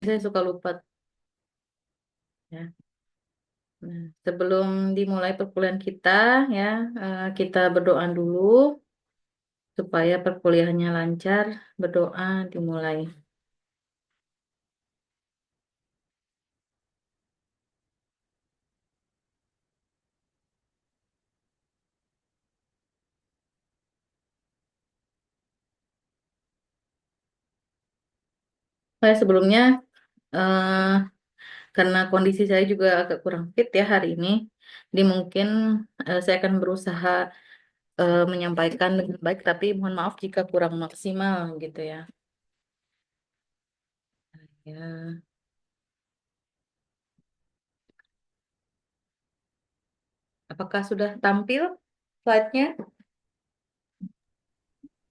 saya suka lupa ya. Nah, sebelum dimulai perkuliahan kita ya, kita berdoa dulu supaya perkuliahannya lancar. Berdoa dimulai. Saya sebelumnya eh, karena kondisi saya juga agak kurang fit ya hari ini, jadi mungkin saya akan berusaha menyampaikan dengan baik, tapi mohon maaf jika kurang maksimal gitu ya. Ya, apakah sudah tampil slide-nya?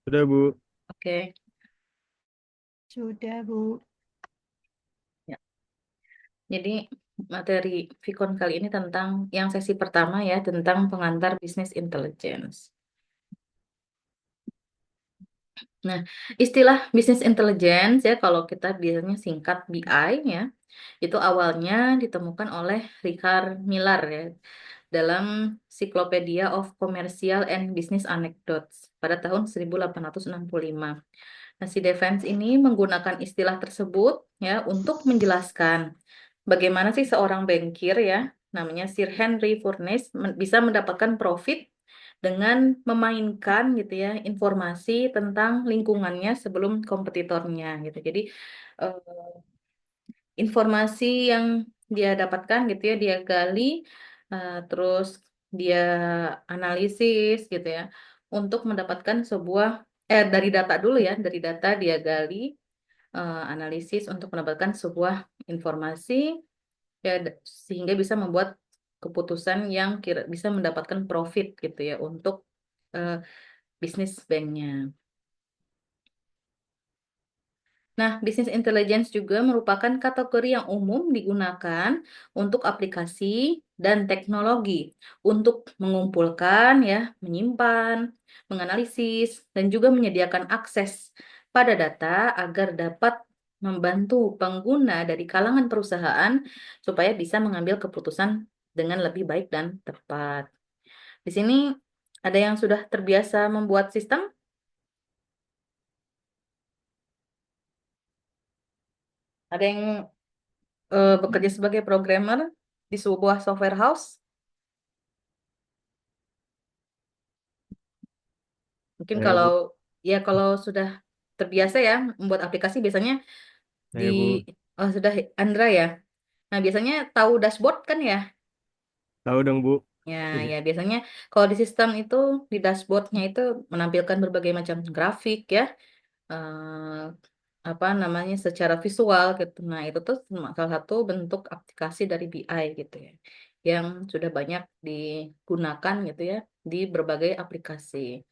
Sudah, Bu. Oke. Sudah, Bu. Ya. Jadi materi Vicon kali ini tentang yang sesi pertama ya, tentang pengantar bisnis intelligence. Nah, istilah bisnis intelligence ya kalau kita biasanya singkat BI ya, itu awalnya ditemukan oleh Richard Miller ya dalam Cyclopedia of Commercial and Business Anecdotes pada tahun 1865. Nah, si Devens ini menggunakan istilah tersebut ya untuk menjelaskan bagaimana sih seorang bankir ya, namanya Sir Henry Furness bisa mendapatkan profit dengan memainkan gitu ya informasi tentang lingkungannya sebelum kompetitornya gitu. Jadi eh, informasi yang dia dapatkan gitu ya dia gali, terus dia analisis gitu ya untuk mendapatkan sebuah dari data dulu ya, dari data dia gali, analisis untuk mendapatkan sebuah informasi ya sehingga bisa membuat keputusan yang kira bisa mendapatkan profit gitu ya untuk eh, bisnis banknya. Nah, bisnis intelligence juga merupakan kategori yang umum digunakan untuk aplikasi dan teknologi untuk mengumpulkan ya, menyimpan, menganalisis dan juga menyediakan akses pada data agar dapat membantu pengguna dari kalangan perusahaan supaya bisa mengambil keputusan dengan lebih baik dan tepat. Di sini ada yang sudah terbiasa membuat sistem, ada yang bekerja sebagai programmer di sebuah software house. Mungkin Saya, kalau Bu. ya kalau sudah terbiasa ya membuat aplikasi biasanya di Saya, Bu. oh sudah Andra ya. Nah, biasanya tahu dashboard kan ya? Tahu dong, Bu. Ya, ya biasanya kalau di sistem itu di dashboardnya itu menampilkan berbagai macam grafik ya. eh, apa namanya secara visual gitu. Nah, itu tuh salah satu bentuk aplikasi dari BI gitu ya. Yang sudah banyak digunakan gitu ya di berbagai aplikasi.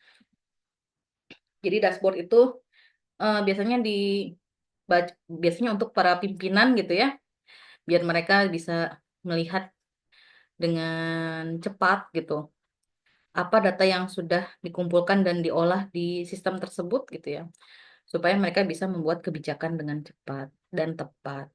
Jadi dashboard itu biasanya biasanya untuk para pimpinan gitu ya, biar mereka bisa melihat dengan cepat gitu apa data yang sudah dikumpulkan dan diolah di sistem tersebut gitu ya, supaya mereka bisa membuat kebijakan dengan cepat dan tepat.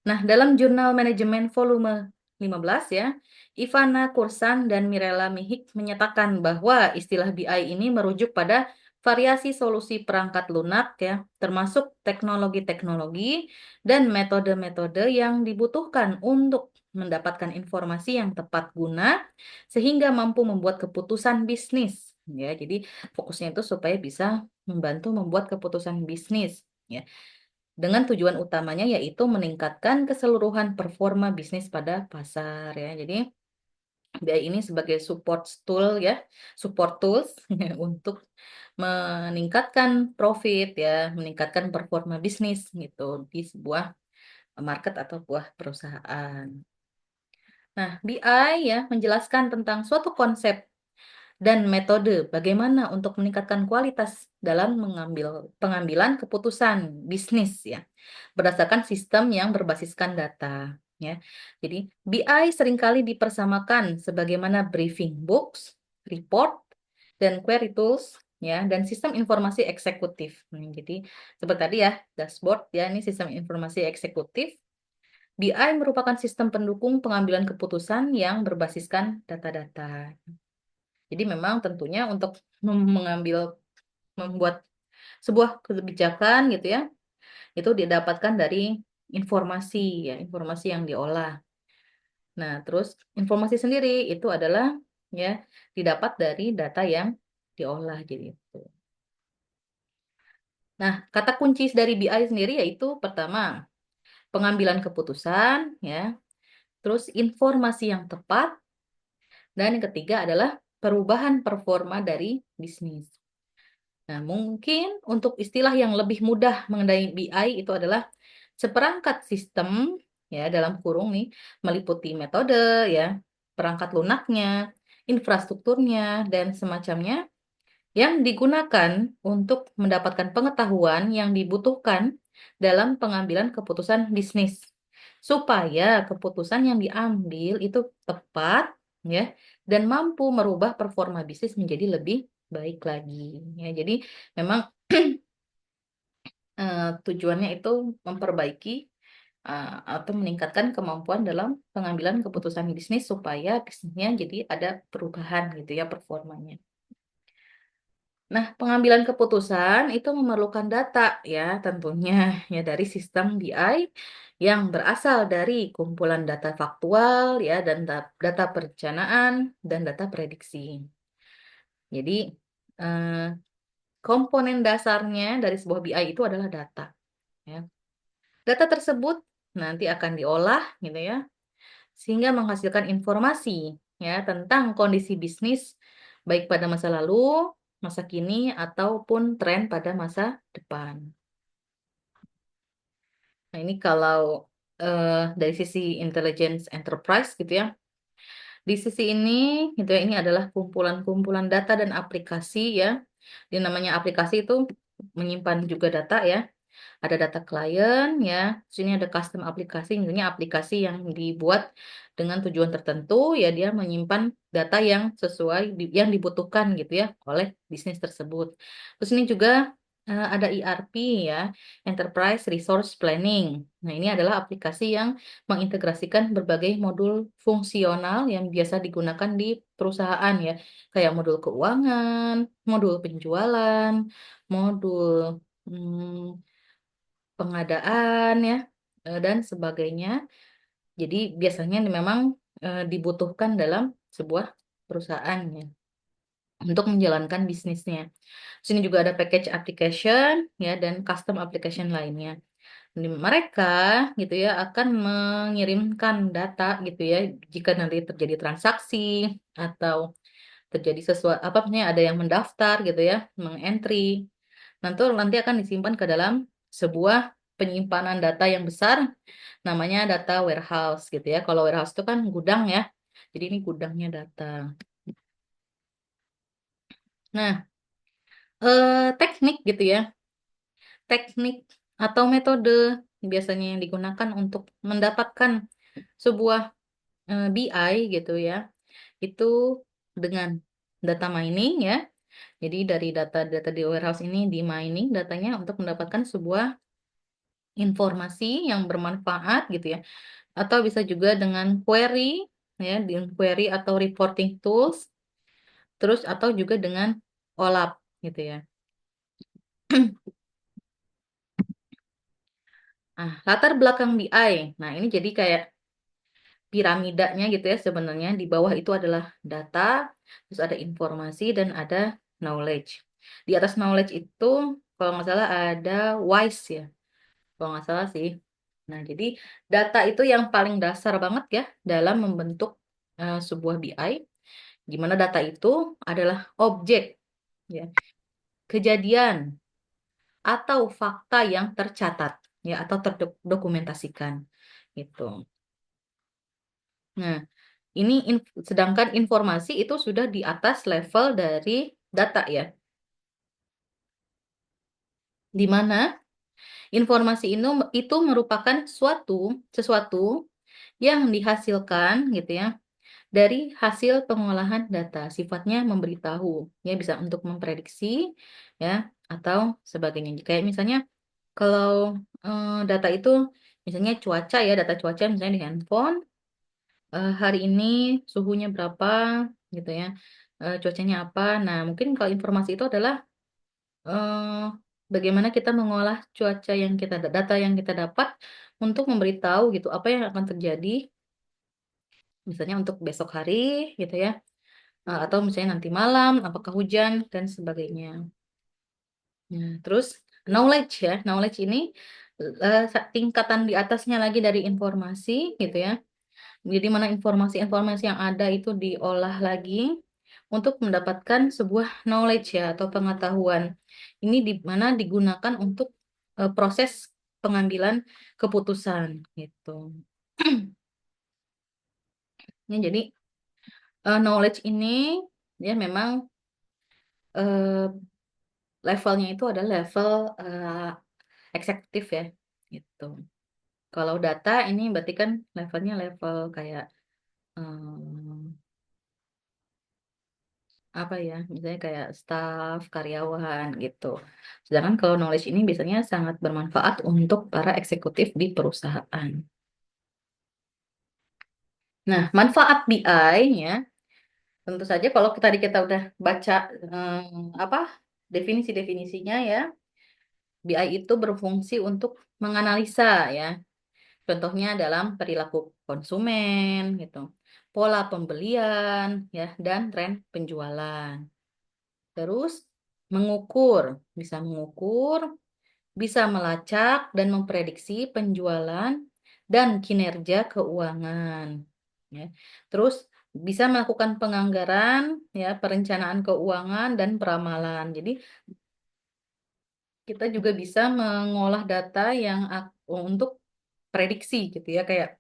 Nah, dalam jurnal manajemen volume 15 ya, Ivana Kursan dan Mirella Mihik menyatakan bahwa istilah BI ini merujuk pada variasi solusi perangkat lunak ya, termasuk teknologi-teknologi dan metode-metode yang dibutuhkan untuk mendapatkan informasi yang tepat guna sehingga mampu membuat keputusan bisnis ya. Jadi fokusnya itu supaya bisa membantu membuat keputusan bisnis ya dengan tujuan utamanya yaitu meningkatkan keseluruhan performa bisnis pada pasar ya. Jadi BI ini sebagai support tool ya, support tools untuk meningkatkan profit ya, meningkatkan performa bisnis gitu di sebuah market atau sebuah perusahaan. Nah, BI ya menjelaskan tentang suatu konsep dan metode bagaimana untuk meningkatkan kualitas dalam pengambilan keputusan bisnis ya berdasarkan sistem yang berbasiskan data ya. Jadi BI seringkali dipersamakan sebagaimana briefing books, report, dan query tools ya, dan sistem informasi eksekutif. Jadi seperti tadi ya, dashboard ya, ini sistem informasi eksekutif. BI merupakan sistem pendukung pengambilan keputusan yang berbasiskan data-data. Jadi memang tentunya untuk membuat sebuah kebijakan gitu ya, itu didapatkan dari informasi ya, informasi yang diolah. Nah, terus informasi sendiri itu adalah ya didapat dari data yang diolah jadi itu. Nah, kata kunci dari BI sendiri yaitu pertama, pengambilan keputusan ya, terus informasi yang tepat, dan yang ketiga adalah perubahan performa dari bisnis. Nah, mungkin untuk istilah yang lebih mudah mengenai BI itu adalah seperangkat sistem ya dalam kurung nih meliputi metode ya, perangkat lunaknya, infrastrukturnya dan semacamnya yang digunakan untuk mendapatkan pengetahuan yang dibutuhkan dalam pengambilan keputusan bisnis supaya keputusan yang diambil itu tepat ya dan mampu merubah performa bisnis menjadi lebih baik lagi ya. Jadi memang tujuannya itu memperbaiki atau meningkatkan kemampuan dalam pengambilan keputusan bisnis supaya bisnisnya jadi ada perubahan gitu ya performanya. Nah, pengambilan keputusan itu memerlukan data ya tentunya ya dari sistem BI yang berasal dari kumpulan data faktual ya dan data perencanaan dan data prediksi. Jadi eh, komponen dasarnya dari sebuah BI itu adalah data ya. Data tersebut nanti akan diolah gitu ya sehingga menghasilkan informasi ya tentang kondisi bisnis baik pada masa lalu, masa kini ataupun tren pada masa depan. Nah, ini kalau dari sisi intelligence enterprise gitu ya. Di sisi ini gitu ya, ini adalah kumpulan-kumpulan data dan aplikasi ya. Di namanya aplikasi itu menyimpan juga data ya. Ada data klien ya. Sini ada custom aplikasi, misalnya aplikasi yang dibuat dengan tujuan tertentu ya dia menyimpan data yang sesuai yang dibutuhkan gitu ya oleh bisnis tersebut. Terus ini juga ada ERP ya, Enterprise Resource Planning. Nah, ini adalah aplikasi yang mengintegrasikan berbagai modul fungsional yang biasa digunakan di perusahaan ya, kayak modul keuangan, modul penjualan, modul hmm, pengadaan ya dan sebagainya. Jadi biasanya memang dibutuhkan dalam sebuah perusahaan ya untuk menjalankan bisnisnya. Sini juga ada package application ya dan custom application lainnya. Mereka gitu ya akan mengirimkan data gitu ya jika nanti terjadi transaksi atau terjadi sesuatu apa namanya ada yang mendaftar gitu ya, mengentry. Nanti akan disimpan ke dalam sebuah penyimpanan data yang besar namanya data warehouse gitu ya. Kalau warehouse itu kan gudang ya. Jadi ini gudangnya data. Nah, teknik gitu ya. Teknik atau metode biasanya yang digunakan untuk mendapatkan sebuah BI gitu ya. Itu dengan data mining ya. Jadi dari data-data di warehouse ini di mining datanya untuk mendapatkan sebuah informasi yang bermanfaat gitu ya. Atau bisa juga dengan query ya, di query atau reporting tools, terus atau juga dengan OLAP gitu ya. Nah, latar belakang BI. Nah, ini jadi kayak piramidanya gitu ya sebenarnya. Di bawah itu adalah data, terus ada informasi dan ada knowledge. Di atas knowledge itu kalau nggak salah ada wise ya. Kalau nggak salah sih. Nah, jadi data itu yang paling dasar banget ya dalam membentuk sebuah BI. Di mana data itu adalah objek, ya, kejadian atau fakta yang tercatat, ya, atau terdokumentasikan, gitu. Nah, ini sedangkan informasi itu sudah di atas level dari data, ya, di mana informasi itu merupakan sesuatu yang dihasilkan, gitu ya, dari hasil pengolahan data. Sifatnya memberitahu, ya bisa untuk memprediksi, ya atau sebagainya. Kayak misalnya kalau data itu, misalnya cuaca ya, data cuaca misalnya di handphone, hari ini suhunya berapa, gitu ya, cuacanya apa. Nah, mungkin kalau informasi itu adalah eh, bagaimana kita mengolah cuaca yang kita data yang kita dapat untuk memberitahu gitu apa yang akan terjadi, misalnya untuk besok hari, gitu ya. Atau misalnya nanti malam, apakah hujan dan sebagainya. Nah, terus knowledge ya, knowledge ini tingkatan di atasnya lagi dari informasi, gitu ya. Jadi mana informasi-informasi yang ada itu diolah lagi untuk mendapatkan sebuah knowledge ya atau pengetahuan. Ini di mana digunakan untuk proses pengambilan keputusan gitu. Ya, jadi knowledge ini ya memang eh, levelnya itu adalah level eksekutif ya gitu. Kalau data ini berarti kan levelnya level kayak apa ya, misalnya kayak staff, karyawan gitu. Sedangkan kalau knowledge ini biasanya sangat bermanfaat untuk para eksekutif di perusahaan. Nah, manfaat BI ya, tentu saja kalau tadi kita udah baca apa definisi-definisinya ya, BI itu berfungsi untuk menganalisa ya. Contohnya dalam perilaku konsumen gitu, pola pembelian ya, dan tren penjualan. Terus mengukur, bisa mengukur, bisa melacak dan memprediksi penjualan dan kinerja keuangan. Ya. Terus bisa melakukan penganggaran, ya, perencanaan keuangan dan peramalan. Jadi kita juga bisa mengolah data yang untuk prediksi gitu ya, kayak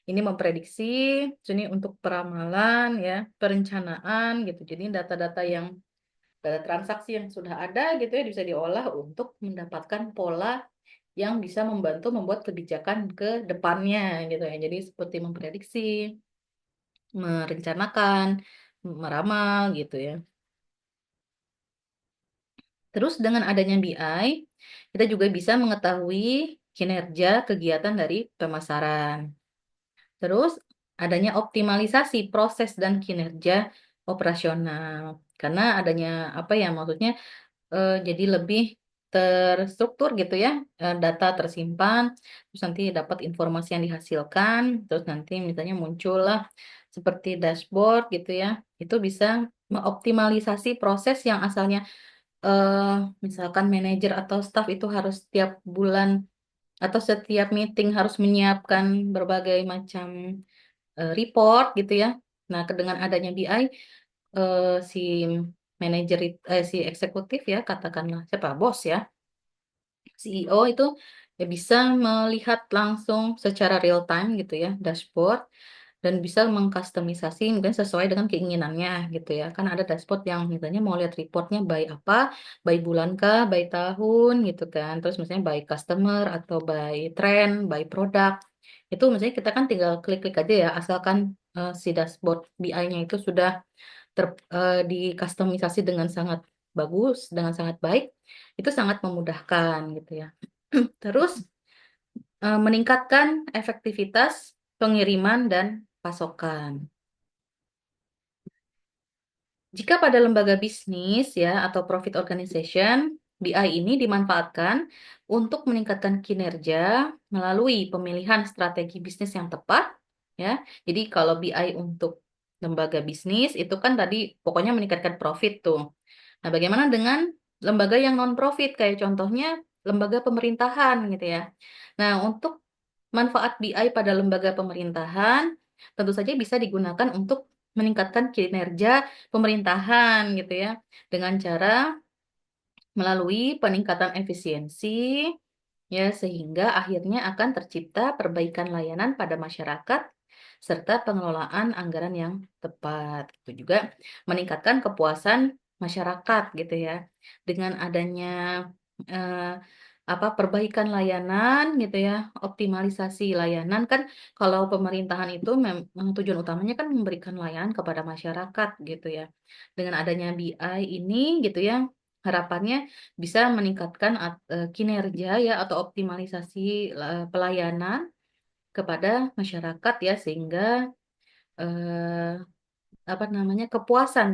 ini memprediksi, ini untuk peramalan ya, perencanaan gitu. Jadi data-data yang data transaksi yang sudah ada gitu ya bisa diolah untuk mendapatkan pola yang bisa membantu membuat kebijakan ke depannya gitu ya. Jadi seperti memprediksi, merencanakan, meramal gitu ya. Terus dengan adanya BI, kita juga bisa mengetahui kinerja kegiatan dari pemasaran. Terus adanya optimalisasi proses dan kinerja operasional. Karena adanya apa ya maksudnya jadi lebih terstruktur gitu ya, data tersimpan, terus nanti dapat informasi yang dihasilkan, terus nanti misalnya muncullah seperti dashboard gitu ya, itu bisa mengoptimalisasi proses yang asalnya eh, misalkan manajer atau staff itu harus setiap bulan atau setiap meeting harus menyiapkan berbagai macam report gitu ya. Nah, dengan adanya BI, si manajer, si eksekutif ya, katakanlah siapa bos ya, CEO itu ya bisa melihat langsung secara real time gitu ya, dashboard dan bisa mengkustomisasi mungkin sesuai dengan keinginannya gitu ya. Kan ada dashboard yang misalnya mau lihat reportnya by apa, by bulan kah, by tahun gitu kan. Terus misalnya by customer atau by trend, by produk. Itu misalnya kita kan tinggal klik-klik aja ya, asalkan si dashboard BI-nya itu sudah dikustomisasi dengan sangat bagus, dengan sangat baik, itu sangat memudahkan gitu ya. Terus meningkatkan efektivitas pengiriman dan pasokan. Jika pada lembaga bisnis ya atau profit organization, BI ini dimanfaatkan untuk meningkatkan kinerja melalui pemilihan strategi bisnis yang tepat ya. Jadi kalau BI untuk lembaga bisnis itu kan tadi pokoknya meningkatkan profit tuh. Nah, bagaimana dengan lembaga yang non-profit kayak contohnya lembaga pemerintahan gitu ya. Nah, untuk manfaat BI pada lembaga pemerintahan tentu saja bisa digunakan untuk meningkatkan kinerja pemerintahan gitu ya dengan cara melalui peningkatan efisiensi ya sehingga akhirnya akan tercipta perbaikan layanan pada masyarakat serta pengelolaan anggaran yang tepat. Itu juga meningkatkan kepuasan masyarakat gitu ya. Dengan adanya eh, perbaikan layanan gitu ya, optimalisasi layanan kan kalau pemerintahan itu memang tujuan utamanya kan memberikan layanan kepada masyarakat gitu ya. Dengan adanya BI ini gitu ya, harapannya bisa meningkatkan kinerja ya atau optimalisasi pelayanan kepada masyarakat ya sehingga eh,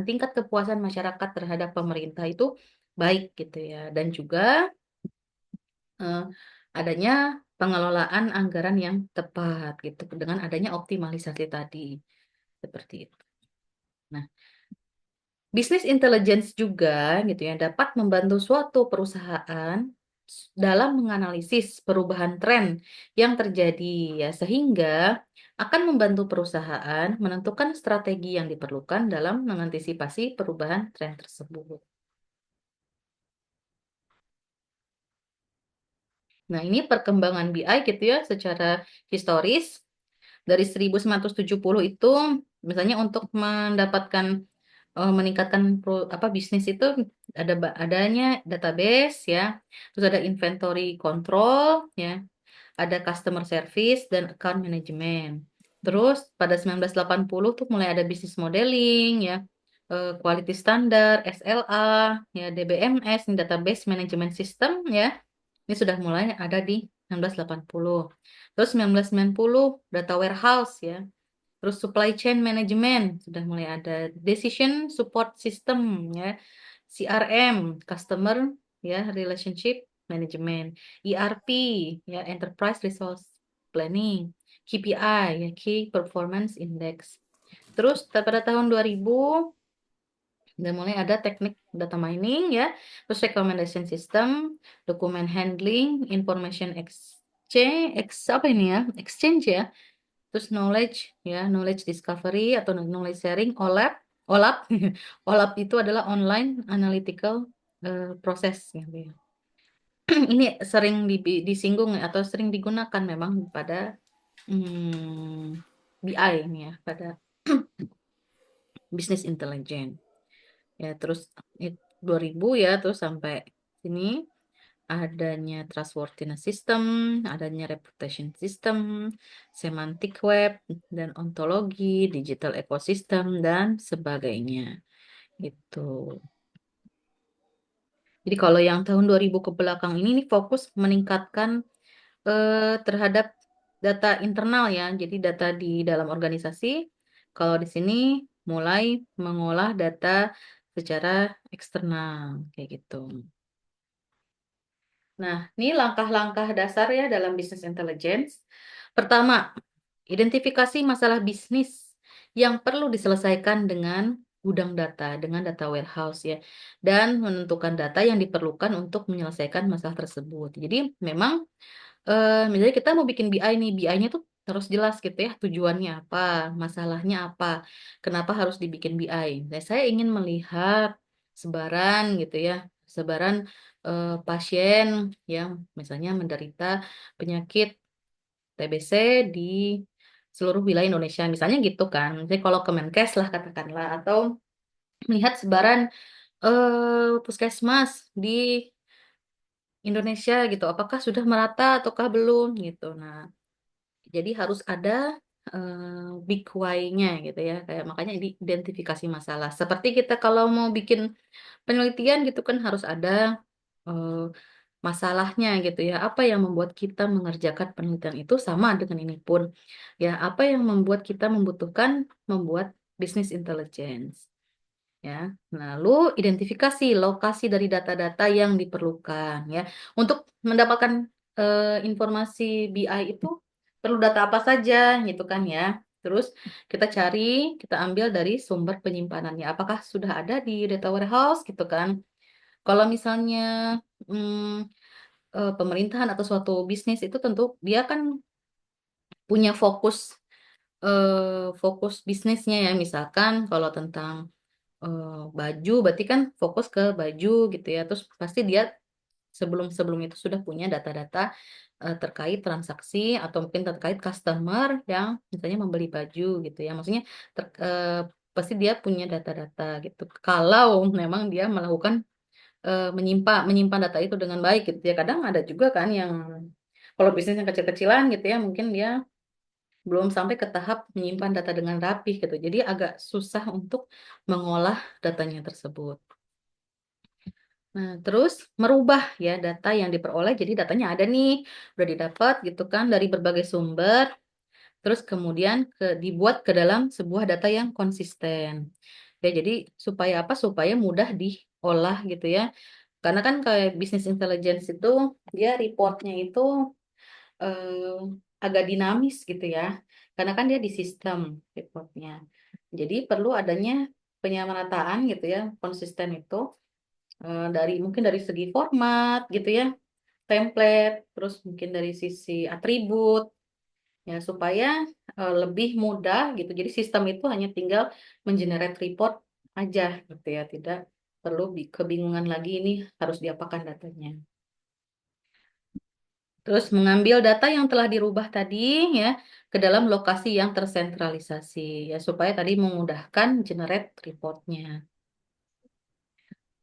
tingkat kepuasan masyarakat terhadap pemerintah itu baik gitu ya dan juga eh, adanya pengelolaan anggaran yang tepat gitu dengan adanya optimalisasi tadi seperti itu. Nah, bisnis intelligence juga gitu ya dapat membantu suatu perusahaan dalam menganalisis perubahan tren yang terjadi ya sehingga akan membantu perusahaan menentukan strategi yang diperlukan dalam mengantisipasi perubahan tren tersebut. Nah, ini perkembangan BI gitu ya secara historis dari 1970 itu misalnya untuk mendapatkan meningkatkan bisnis itu adanya database ya, terus ada inventory control ya, ada customer service dan account management. Terus pada 1980 tuh mulai ada business modeling ya, quality standard, SLA, ya DBMS, ini database management system ya. Ini sudah mulai ada di 1980. Terus 1990 data warehouse ya. Terus supply chain management sudah mulai ada decision support system ya. CRM, customer ya relationship management, ERP ya enterprise resource planning, KPI ya key performance index. Terus pada tahun 2000 udah mulai ada teknik data mining ya, terus recommendation system, document handling, information exchange ya, terus knowledge ya, knowledge discovery atau knowledge sharing, OLAP, OLAP, OLAP itu adalah online analytical process gitu ya. Ini sering disinggung atau sering digunakan memang pada BI ini ya, pada business intelligence. Ya, terus 2000 ya, terus sampai sini adanya trustworthiness system, adanya reputation system, semantic web, dan ontologi, digital ecosystem, dan sebagainya. Gitu. Jadi kalau yang tahun 2000 ke belakang ini nih fokus meningkatkan terhadap data internal ya, jadi data di dalam organisasi. Kalau di sini mulai mengolah data secara eksternal, kayak gitu. Nah, ini langkah-langkah dasar ya dalam business intelligence. Pertama, identifikasi masalah bisnis yang perlu diselesaikan dengan gudang data, dengan data warehouse ya, dan menentukan data yang diperlukan untuk menyelesaikan masalah tersebut. Jadi memang misalnya kita mau bikin BI nih, BI-nya tuh harus jelas gitu ya, tujuannya apa, masalahnya apa, kenapa harus dibikin BI. Nah, saya ingin melihat sebaran gitu ya, sebaran pasien yang misalnya menderita penyakit TBC di seluruh wilayah Indonesia, misalnya gitu kan. Jadi kalau Kemenkes lah katakanlah, atau melihat sebaran puskesmas di Indonesia gitu, apakah sudah merata ataukah belum gitu. Nah, jadi harus ada big why-nya gitu ya. Kayak makanya identifikasi masalah. Seperti kita kalau mau bikin penelitian gitu kan harus ada eh, masalahnya gitu ya. Apa yang membuat kita mengerjakan penelitian itu sama dengan ini pun. Ya, apa yang membuat kita membuat business intelligence. Ya, lalu identifikasi lokasi dari data-data yang diperlukan ya. Untuk mendapatkan informasi BI itu perlu data apa saja gitu kan ya. Terus kita ambil dari sumber penyimpanannya. Apakah sudah ada di data warehouse gitu kan? Kalau misalnya hmm, pemerintahan atau suatu bisnis itu tentu dia kan punya fokus bisnisnya ya. Misalkan kalau tentang baju, berarti kan fokus ke baju gitu ya. Terus pasti dia sebelum itu sudah punya data-data terkait transaksi atau mungkin terkait customer yang misalnya membeli baju gitu ya. Maksudnya pasti dia punya data-data gitu. Kalau memang dia melakukan menyimpan menyimpan data itu dengan baik gitu ya. Kadang ada juga kan yang kalau bisnis yang kecil-kecilan gitu ya, mungkin dia belum sampai ke tahap menyimpan data dengan rapih gitu. Jadi agak susah untuk mengolah datanya tersebut. Nah, terus merubah ya data yang diperoleh. Jadi datanya ada nih, udah didapat gitu kan dari berbagai sumber. Terus kemudian dibuat ke dalam sebuah data yang konsisten. Ya, jadi supaya apa? Supaya mudah diolah gitu ya. Karena kan kayak business intelligence itu dia reportnya itu eh, agak dinamis gitu ya. Karena kan dia di sistem reportnya. Jadi perlu adanya penyamarataan gitu ya, konsisten itu dari mungkin dari segi format gitu ya, template, terus mungkin dari sisi atribut ya supaya lebih mudah gitu. Jadi sistem itu hanya tinggal mengenerate report aja gitu ya, tidak perlu kebingungan lagi ini harus diapakan datanya. Terus mengambil data yang telah dirubah tadi ya ke dalam lokasi yang tersentralisasi ya supaya tadi memudahkan generate reportnya.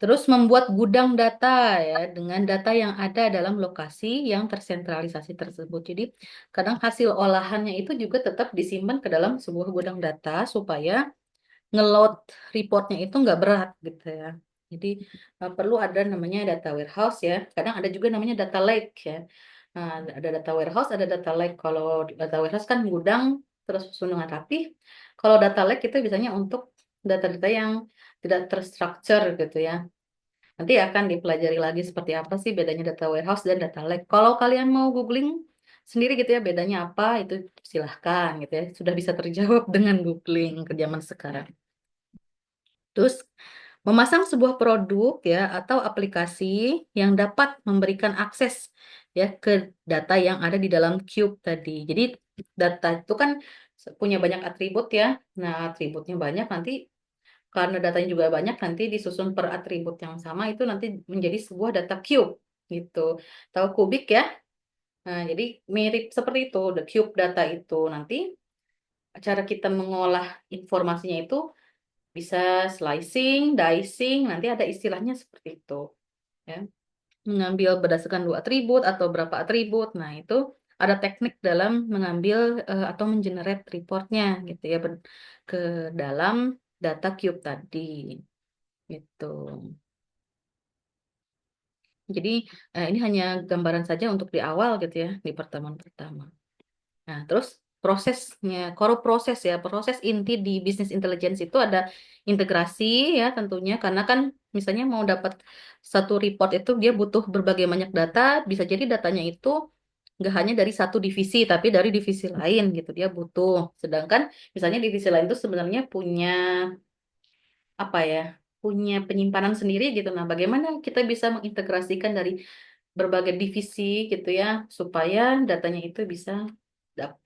Terus membuat gudang data ya dengan data yang ada dalam lokasi yang tersentralisasi tersebut. Jadi kadang hasil olahannya itu juga tetap disimpan ke dalam sebuah gudang data supaya ngeload reportnya itu nggak berat gitu ya. Jadi perlu ada namanya data warehouse ya. Kadang ada juga namanya data lake ya. Nah, ada data warehouse, ada data lake. Kalau data warehouse kan gudang terus susun dengan rapi. Kalau data lake itu biasanya untuk data-data yang tidak terstruktur gitu ya. Nanti akan dipelajari lagi seperti apa sih bedanya data warehouse dan data lake. Kalau kalian mau googling sendiri gitu ya bedanya apa itu silahkan gitu ya. Sudah bisa terjawab dengan googling ke zaman sekarang. Terus memasang sebuah produk ya atau aplikasi yang dapat memberikan akses ya ke data yang ada di dalam cube tadi. Jadi data itu kan punya banyak atribut ya. Nah, atributnya banyak nanti karena datanya juga banyak nanti disusun per atribut yang sama itu nanti menjadi sebuah data cube gitu. Tahu kubik ya? Nah, jadi mirip seperti itu, the cube data itu nanti cara kita mengolah informasinya itu bisa slicing, dicing, nanti ada istilahnya seperti itu, ya. Mengambil berdasarkan dua atribut atau berapa atribut. Nah, itu ada teknik dalam mengambil atau mengenerate reportnya gitu ya ke dalam data cube tadi. Gitu. Jadi ini hanya gambaran saja untuk di awal gitu ya, di pertemuan pertama. Nah, terus prosesnya, core proses ya, proses inti di bisnis intelligence itu ada integrasi ya tentunya, karena kan misalnya mau dapat satu report itu dia butuh berbagai banyak data, bisa jadi datanya itu nggak hanya dari satu divisi, tapi dari divisi lain gitu dia butuh. Sedangkan misalnya divisi lain itu sebenarnya punya apa ya, punya penyimpanan sendiri gitu. Nah, bagaimana kita bisa mengintegrasikan dari berbagai divisi gitu ya, supaya datanya itu bisa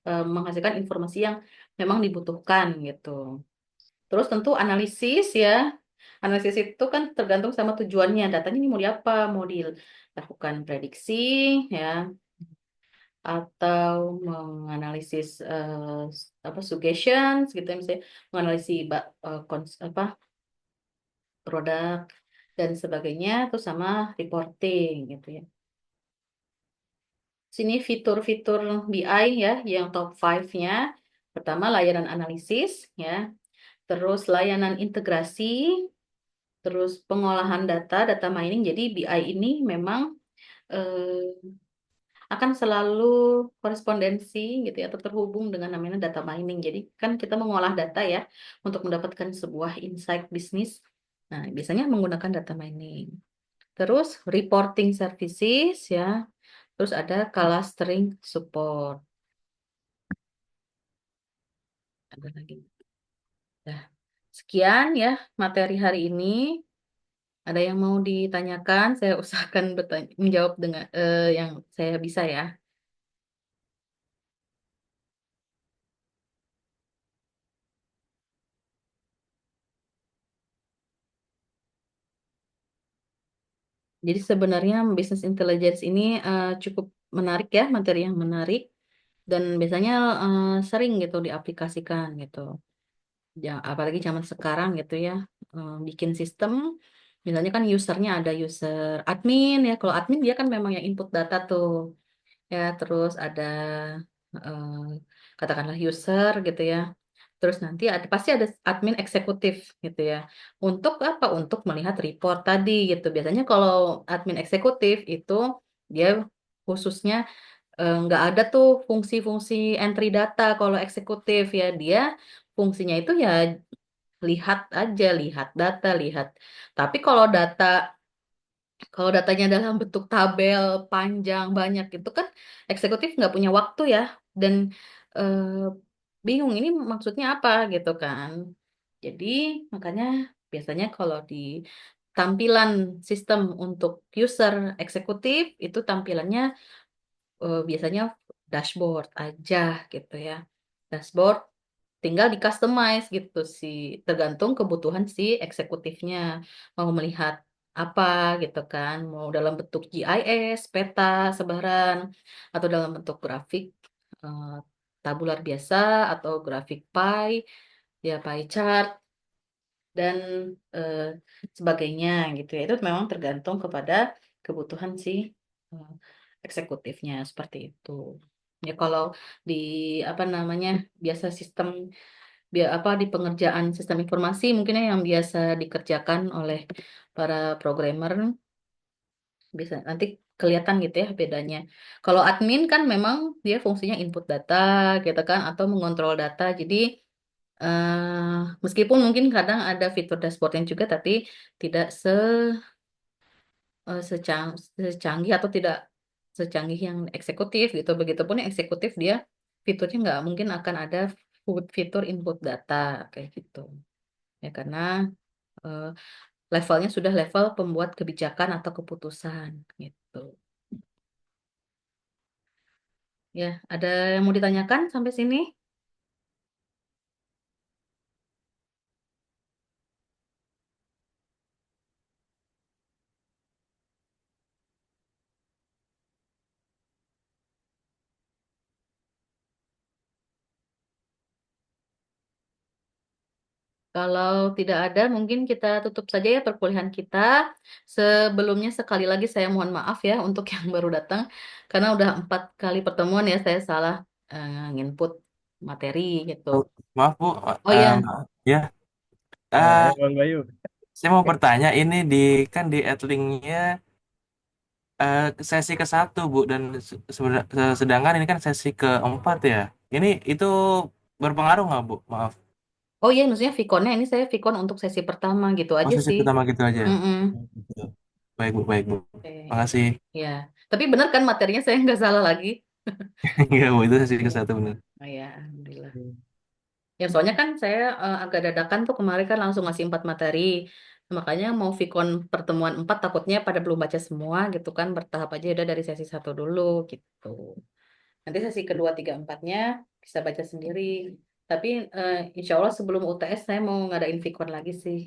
menghasilkan informasi yang memang dibutuhkan gitu. Terus tentu analisis ya. Analisis itu kan tergantung sama tujuannya. Datanya ini mau diapa? Mau dilakukan prediksi ya atau menganalisis apa suggestions gitu ya misalnya menganalisis apa produk dan sebagainya terus sama reporting gitu ya. Sini fitur-fitur BI ya, yang top 5-nya. Pertama, layanan analisis, ya. Terus layanan integrasi, terus pengolahan data, data mining. Jadi BI ini memang eh, akan selalu korespondensi gitu ya, atau terhubung dengan namanya data mining. Jadi kan kita mengolah data ya untuk mendapatkan sebuah insight bisnis. Nah, biasanya menggunakan data mining. Terus reporting services ya. Terus ada clustering support. Ada lagi. Nah, sekian ya materi hari ini. Ada yang mau ditanyakan? Saya usahakan menjawab dengan yang saya bisa ya. Jadi sebenarnya business intelligence ini cukup menarik ya, materi yang menarik dan biasanya sering gitu diaplikasikan gitu. Ya, apalagi zaman sekarang gitu ya, bikin sistem Misalnya kan usernya ada user admin ya. Kalau admin dia kan memang yang input data tuh. Ya, terus ada eh, katakanlah user gitu ya. Terus nanti ada pasti ada admin eksekutif gitu ya. Untuk apa? Untuk melihat report tadi gitu. Biasanya kalau admin eksekutif itu dia khususnya nggak ada tuh fungsi-fungsi entry data kalau eksekutif ya. Dia fungsinya itu ya lihat aja, lihat data, lihat. Tapi kalau datanya dalam bentuk tabel panjang banyak itu kan eksekutif nggak punya waktu ya dan eh, bingung ini maksudnya apa gitu kan. Jadi makanya biasanya kalau di tampilan sistem untuk user eksekutif itu tampilannya biasanya dashboard aja gitu ya. Dashboard tinggal di customize gitu sih tergantung kebutuhan si eksekutifnya mau melihat apa gitu kan mau dalam bentuk GIS peta sebaran atau dalam bentuk grafik eh, tabular biasa atau grafik pie ya pie chart dan eh, sebagainya gitu ya itu memang tergantung kepada kebutuhan si eh, eksekutifnya seperti itu ya kalau di apa namanya biasa sistem biar apa di pengerjaan sistem informasi mungkin ya yang biasa dikerjakan oleh para programmer bisa nanti kelihatan gitu ya bedanya. Kalau admin kan memang dia fungsinya input data gitu kan atau mengontrol data. Jadi meskipun mungkin kadang ada fitur dashboardnya juga tapi tidak secanggih atau tidak secanggih yang eksekutif gitu. Begitupun yang eksekutif dia fiturnya nggak mungkin akan ada fitur input data kayak gitu. Ya karena eh, levelnya sudah level pembuat kebijakan atau keputusan gitu. Ya, ada yang mau ditanyakan sampai sini? Kalau tidak ada, mungkin kita tutup saja ya perkuliahan kita. Sebelumnya sekali lagi saya mohon maaf ya untuk yang baru datang, karena udah 4 kali pertemuan ya saya salah nginput materi gitu. Oh, maaf Bu, Oh ya, maaf. Ya, eh, Ya, Bang Bayu. saya mau bertanya ini di kan di adlinknya sesi ke-1 Bu dan sedangkan ini kan sesi ke-4 ya. Ini itu berpengaruh nggak Bu? Maaf. oh ya, maksudnya Vikonnya ini saya Vikon untuk sesi pertama gitu Oh aja sesi sih. pertama gitu aja. Mm-mm. Gitu. Baik Bu, baik Bu. Oke, Makasih. ya. Tapi benar kan materinya saya nggak salah lagi? Iya Bu, itu sesi Iya. ke-1 benar. Oh ya, alhamdulillah. Ya, soalnya kan saya agak dadakan tuh kemarin kan langsung ngasih 4 materi. Makanya mau Vicon pertemuan 4 takutnya pada belum baca semua gitu kan. Bertahap aja udah dari sesi 1 dulu gitu. Nanti sesi kedua, tiga, empatnya bisa baca sendiri. Tapi insya Allah sebelum UTS saya mau ngadain Vicon lagi sih.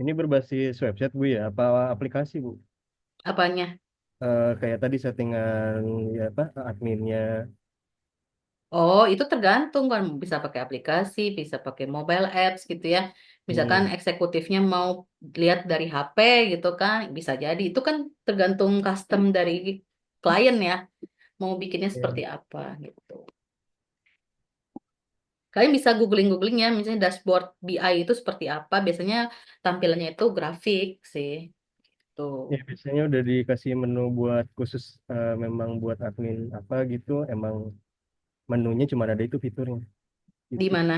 Ini berbasis website Bu ya, apa aplikasi Bu? Apanya? Kayak tadi settingan ya apa adminnya. Oh, itu tergantung kan bisa pakai aplikasi, bisa pakai mobile apps gitu ya. Misalkan Hmm. eksekutifnya mau lihat dari HP gitu kan, bisa jadi. Itu kan tergantung custom dari klien ya, mau bikinnya seperti Ya. apa gitu. Kalian bisa googling-googling ya, misalnya dashboard BI itu seperti apa. Biasanya tampilannya itu grafik sih. Tuh. Ya biasanya udah dikasih menu buat khusus memang buat admin apa gitu. Emang menunya cuma ada itu fiturnya Di gitu mana?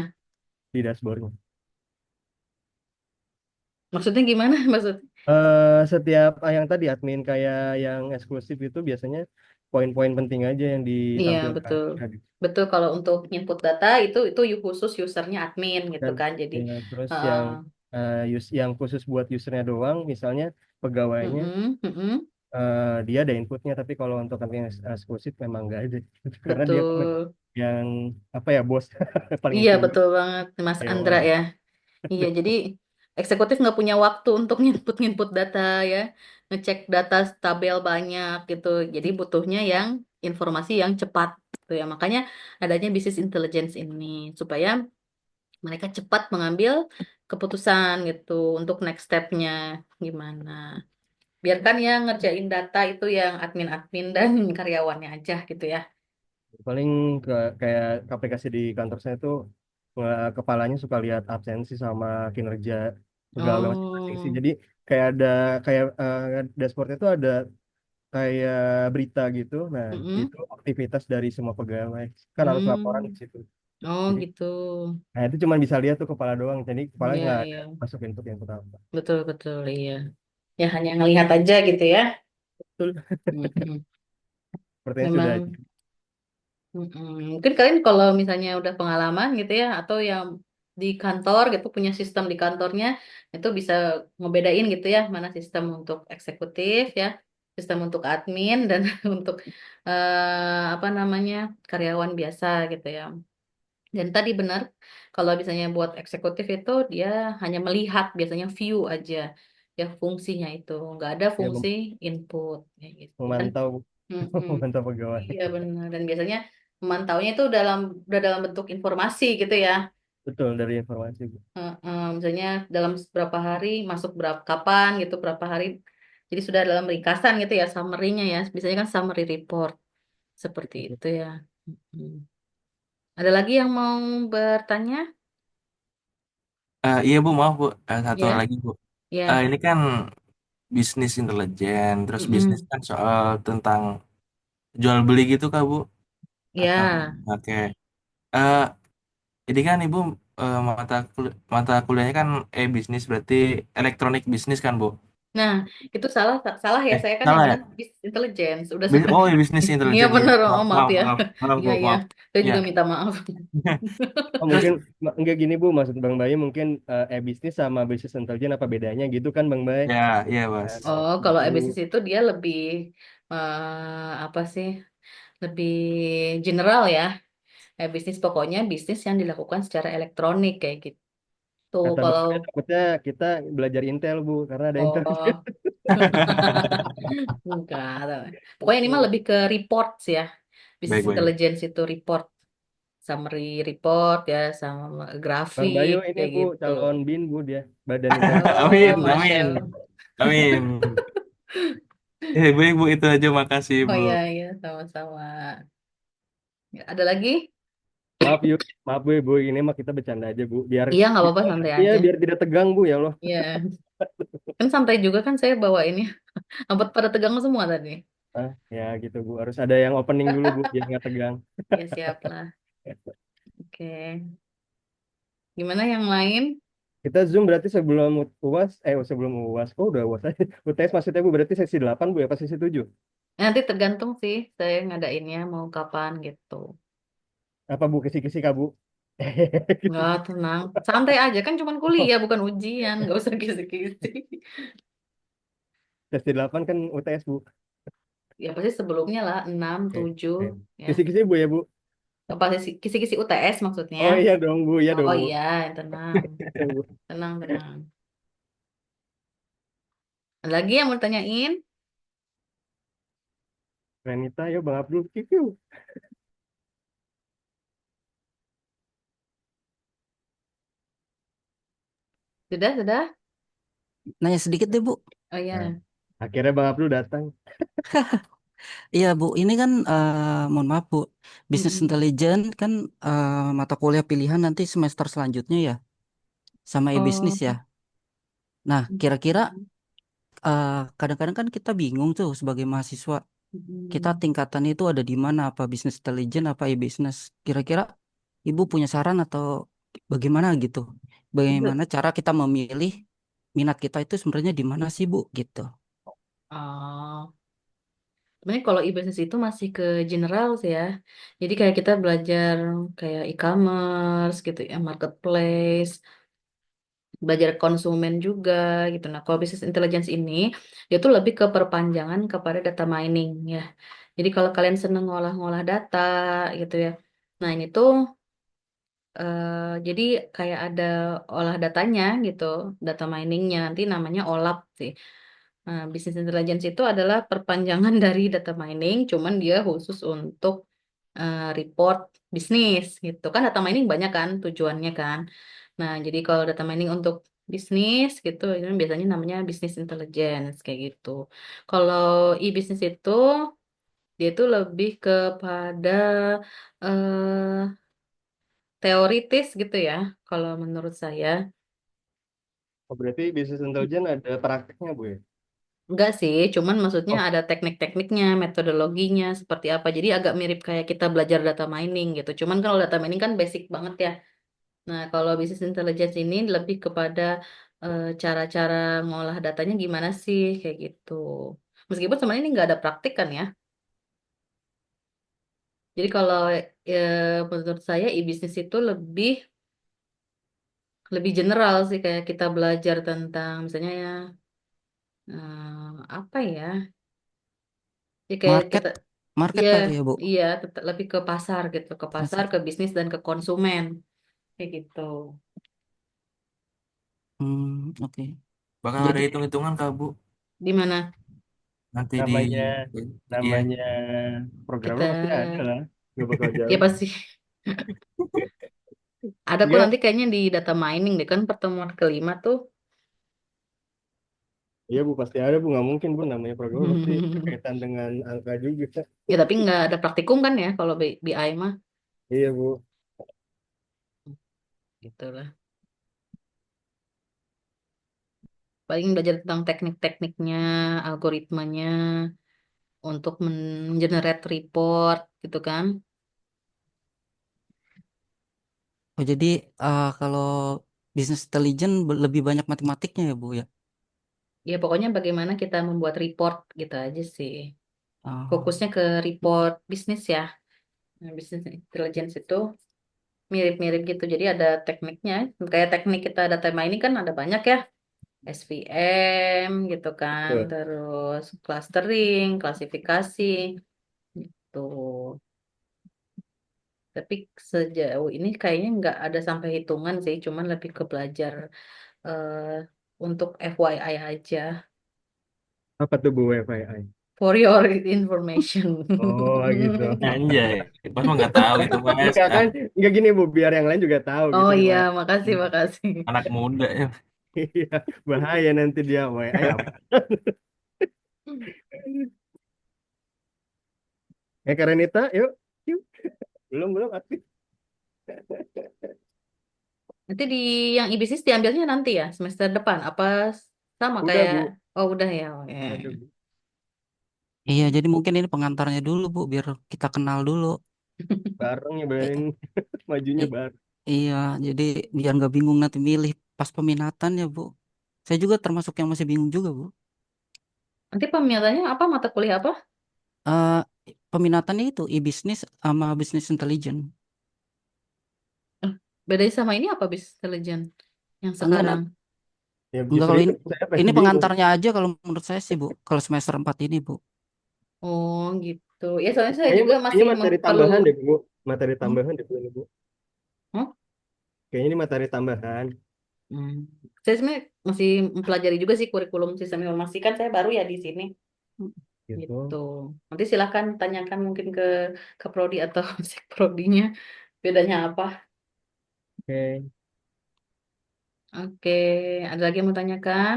di dashboardnya. Maksudnya gimana? Maksud? Setiap yang tadi admin kayak yang eksklusif itu biasanya poin-poin penting aja yang Iya, ditampilkan. betul. Betul kalau untuk input data itu khusus usernya admin gitu Dan kan. Jadi ya, terus uh, yang khusus buat usernya doang, misalnya pegawainya mm-mm, mm-mm, dia ada inputnya, tapi kalau untuk yang eksklusif memang nggak ada, karena dia kan betul. yang apa ya bos paling Iya, tinggi betul banget, Mas Andra dewan. ya. Iya, jadi eksekutif nggak punya waktu untuk nginput data ya, ngecek data tabel banyak gitu. Jadi butuhnya yang informasi yang cepat gitu ya. Makanya adanya bisnis intelligence ini supaya mereka cepat mengambil keputusan gitu untuk next step-nya gimana. Biarkan yang ngerjain data itu yang admin-admin dan karyawannya aja gitu ya. Paling kayak aplikasi di kantor saya tuh kepalanya suka lihat absensi sama kinerja pegawai masing-masing sih. Oh, Jadi kayak ada kayak dashboard itu ada kayak berita gitu. Nah, mm-mm. itu aktivitas dari semua pegawai. Kan harus laporan Hmm. di situ. Oh Jadi, gitu. nah itu cuma bisa lihat tuh kepala doang. Jadi kepala Iya, nggak ada iya. masuk input-input apa. Betul, betul, iya. Ya hanya ngelihat aja gitu ya. Betul. Mm-mm. Sepertinya sudah. Memang, mm-mm. Mungkin kalian kalau misalnya udah pengalaman gitu ya, atau yang di kantor gitu punya sistem di kantornya, itu bisa ngebedain gitu ya, mana sistem untuk eksekutif ya, sistem untuk admin dan untuk apa namanya karyawan biasa gitu ya. Dan tadi benar, kalau misalnya buat eksekutif itu dia hanya melihat biasanya view aja, ya fungsinya itu nggak ada Ya fungsi input kayak gitu. Dan memantau mm-mm, memantau pegawai. iya benar. Dan biasanya memantaunya itu udah dalam bentuk informasi gitu ya. Betul dari informasi. Bu. Misalnya dalam berapa hari masuk berapa kapan gitu berapa hari. Jadi sudah dalam ringkasan gitu ya summary-nya ya. Biasanya kan summary report seperti itu ya. Mm. Ada lagi yang mau bertanya? Iya Bu, maaf Bu. Satu Ya, lagi Bu. ya. Ini kan bisnis intelijen, terus bisnis Mm-mm. kan soal tentang jual beli gitu Kak Bu. Atau Ya, oke. Eh, Jadi kan Ibu mata kuliahnya kan bisnis berarti elektronik bisnis kan Bu? nah itu salah salah ya saya kan yang Salah benar ya? bisnis intelligence udah salah. Oh ya bisnis Iya intelijen ya. benar, oh Maaf, maaf maaf, ya. maaf, maaf Iya Bu, iya, maaf. saya Ya. juga minta maaf. Oh Terus mungkin enggak gini Bu, maksud Bang Bayu mungkin bisnis sama bisnis intelijen apa bedanya gitu kan Bang Bay? ya, iya Mas. Nah, Oh kalau gitu. bisnis itu dia lebih apa sih? Lebih general ya. Bisnis pokoknya bisnis yang dilakukan secara elektronik kayak gitu. Kata Bang Kalau Bay takutnya kita belajar Intel Bu, karena ada intelijen. oh enggak, pokoknya ini mah lebih ke reports ya. Bisnis Baik, baik. intelligence itu report, summary report ya, sama Bang grafik Bayu ini kayak Bu, gitu. calon BIN Bu dia, Badan Intelijen Oh, Amin, Negara. Masya amin, Allah. amin. Baik Bu, itu aja. Makasih Oh Bu. iya, iya, sama-sama. Ya, ada lagi? Maaf yuk, maaf Bu, Bu ini mah kita bercanda aja Bu, biar Iya, nggak apa-apa, kita santai ya aja. biar tidak tegang Bu ya Allah. Iya, kan santai juga kan saya bawa ini. Amput pada tegang semua tadi. Ah, ya gitu Bu, harus ada yang opening dulu Bu, biar nggak tegang. Ya, siap lah. Oke. Gimana yang lain? Kita Zoom berarti sebelum UAS, sebelum UAS, kok udah UAS aja. UTS maksudnya Bu, berarti sesi 8 Bu ya, pas sesi 7? Nanti tergantung sih saya ngadainnya mau kapan gitu. Apa Bu, kisi-kisi Kak Bu? Nggak, tenang. Santai aja, kan cuman kuliah, bukan ujian. Nggak usah kisi-kisi. Sesi 8 kan UTS Bu. Ya pasti sebelumnya lah, 6 Oke. 7 Oke. ya. Kisi-kisi Bu ya Bu? Apa kisi-kisi UTS maksudnya? Oh iya dong Bu, iya dong Oh Bu. iya, tenang. Iya, Bu. Tenang, tenang. Ada lagi yang mau ditanyain? Renita, yuk Bang Abdul. Kikiu. Sudah, sudah? Nanya sedikit deh, Bu. Oh Nah, iya. akhirnya Bang Abdul datang. Iya, Bu. Ini kan, mohon maaf, Bu. Bisnis Mm-mm. intelijen kan mata kuliah pilihan nanti semester selanjutnya ya, sama e-bisnis Oh. ya. Nah, kira-kira Mm-mm. kadang-kadang kan kita bingung tuh sebagai mahasiswa. Kita Mm-mm. tingkatan itu ada di mana? Apa bisnis intelijen, apa e-bisnis? Kira-kira Ibu punya saran atau bagaimana gitu? Itu. Bagaimana cara kita memilih minat kita itu sebenarnya di mana sih, Bu? Gitu. Oh. Sebenarnya kalau e-business itu masih ke general sih ya. Jadi kayak kita belajar kayak e-commerce gitu ya, marketplace, belajar konsumen juga gitu. Nah, kalau bisnis intelligence ini dia tuh lebih ke perpanjangan kepada data mining ya. Jadi kalau kalian seneng ngolah-ngolah data gitu ya. Nah, ini tuh jadi kayak ada olah datanya gitu, data miningnya nanti namanya OLAP sih. Nah, bisnis intelligence itu adalah perpanjangan dari data mining, cuman dia khusus untuk report bisnis gitu kan. Data mining banyak kan tujuannya kan. Nah, jadi kalau data mining untuk bisnis gitu, ini biasanya namanya business intelligence kayak gitu. Kalau e-business itu dia itu lebih kepada eh teoritis gitu ya, kalau menurut saya. Oh, berarti bisnis intelijen ada prakteknya, Bu ya? Enggak sih, cuman maksudnya Oh, ada teknik-tekniknya, metodologinya seperti apa. Jadi agak mirip kayak kita belajar data mining gitu. Cuman kalau data mining kan basic banget ya. Nah, kalau business intelligence ini lebih kepada cara-cara ngolah datanya gimana sih, kayak gitu. Meskipun sebenarnya ini nggak ada praktik kan ya. Jadi kalau menurut saya e-business itu lebih lebih general sih, kayak kita belajar tentang misalnya ya apa ya? Ya kayak Market, kita market iya kali ya, Bu. iya tetap lebih ke pasar gitu, ke pasar, Pasar. ke bisnis dan ke konsumen kayak gitu. Oke. Bakal ada Jadi, hitung-hitungan Kak Bu Di mana nanti di namanya iya. namanya programmer kita pasti ada lah. Nggak bakal ya jauh. pasti ada kok Iya, nanti kayaknya di data mining deh kan pertemuan kelima tuh. iya Bu, pasti ada Bu. Nggak mungkin Bu, namanya programmer pasti berkaitan dengan angka juga. Ya tapi nggak ada praktikum kan ya kalau BI mah Iya Bu. gitu lah. Paling belajar tentang teknik-tekniknya, algoritmanya untuk men-generate report gitu kan. oh jadi kalau business intelligence lebih banyak matematiknya ya, Bu ya. Ya pokoknya bagaimana kita membuat report gitu aja sih. Oh. Fokusnya ke report bisnis ya. Nah, business intelligence itu mirip-mirip gitu. Jadi ada tekniknya. Kayak teknik kita data mining kan ada banyak ya. SVM gitu kan. Tuh. Terus clustering, klasifikasi gitu. Tapi sejauh ini kayaknya nggak ada sampai hitungan sih. Cuman lebih ke belajar eh, untuk FYI aja. Apa tuh Bu WiFi? For your information. Oh gitu. Anjay, pas mah nggak tahu itu Mas. Enggak Ah, kan? Enggak gini Bu, biar yang lain juga tahu Oh gitu iya, gimana. makasih, makasih. anak muda ya. Iya, bahaya nanti dia WiFi apa. Karenita, yuk. Yuk. Belum aktif. Nanti di yang e-business diambilnya nanti ya, semester depan. Apa sama Udah kayak, Bu. oh udah ya. Oh, ya. Udah Bu. Iya, jadi mungkin ini pengantarnya dulu, Bu, biar kita kenal dulu. Bareng Eh, nyebarin majunya i- bareng. iya, jadi biar nggak bingung nanti milih pas peminatan ya, Bu. Saya juga termasuk yang masih bingung juga, Bu. Nanti peminatannya apa, mata kuliah apa? eh Peminatannya itu e-business sama business intelligence. Eh, Bedanya sama ini apa, business intelligence yang Enggak, sekarang? Ya enggak justru kalau itu ini, saya ini pengen bingung. pengantarnya aja kalau menurut saya sih, Bu. Kalau semester 4 ini, Bu. Oh gitu. Ya soalnya saya Kayaknya, juga kayaknya masih materi perlu. tambahan deh Bu. Materi Hmm? tambahan deh Bu, ini, Bu. Hmm? Kayaknya ini materi tambahan Hmm. Saya sebenarnya masih mempelajari juga sih kurikulum sistem informasi kan saya baru ya di sini. Gitu. gitu. Nanti silakan tanyakan mungkin ke prodi atau prodinya bedanya apa. Oke. Oke, ada lagi yang mau tanyakan?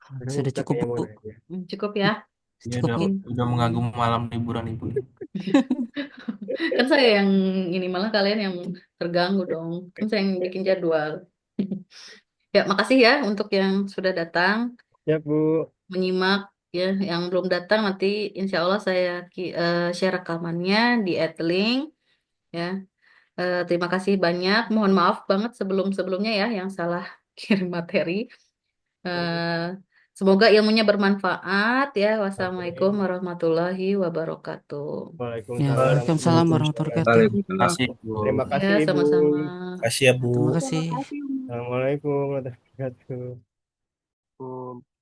Sekarang Sudah Ustadz cukup, yang mau Bu. nanya. Cukup ya. Ya Cukup, Bu. udah mengganggu malam liburan Ibu. Kan saya yang ini malah kalian yang terganggu dong. Kan saya yang bikin jadwal. Ya, makasih ya untuk yang sudah datang Ya Bu. menyimak ya. Yang belum datang nanti insya Allah saya share rekamannya di Adlink ya. Terima kasih banyak. Mohon maaf banget sebelum-sebelumnya ya yang salah kirim materi. Eh, Semoga ilmunya bermanfaat ya. Wassalamualaikum Amin. warahmatullahi wabarakatuh. Ya, Waalaikumsalam Waalaikumsalam warahmatullahi warahmatullahi wabarakatuh. Terima kasih wabarakatuh. Bu. Terima Ya, kasih Ibu. sama-sama. Kasih ya Bu. Terima kasih. Assalamualaikum warahmatullahi wabarakatuh.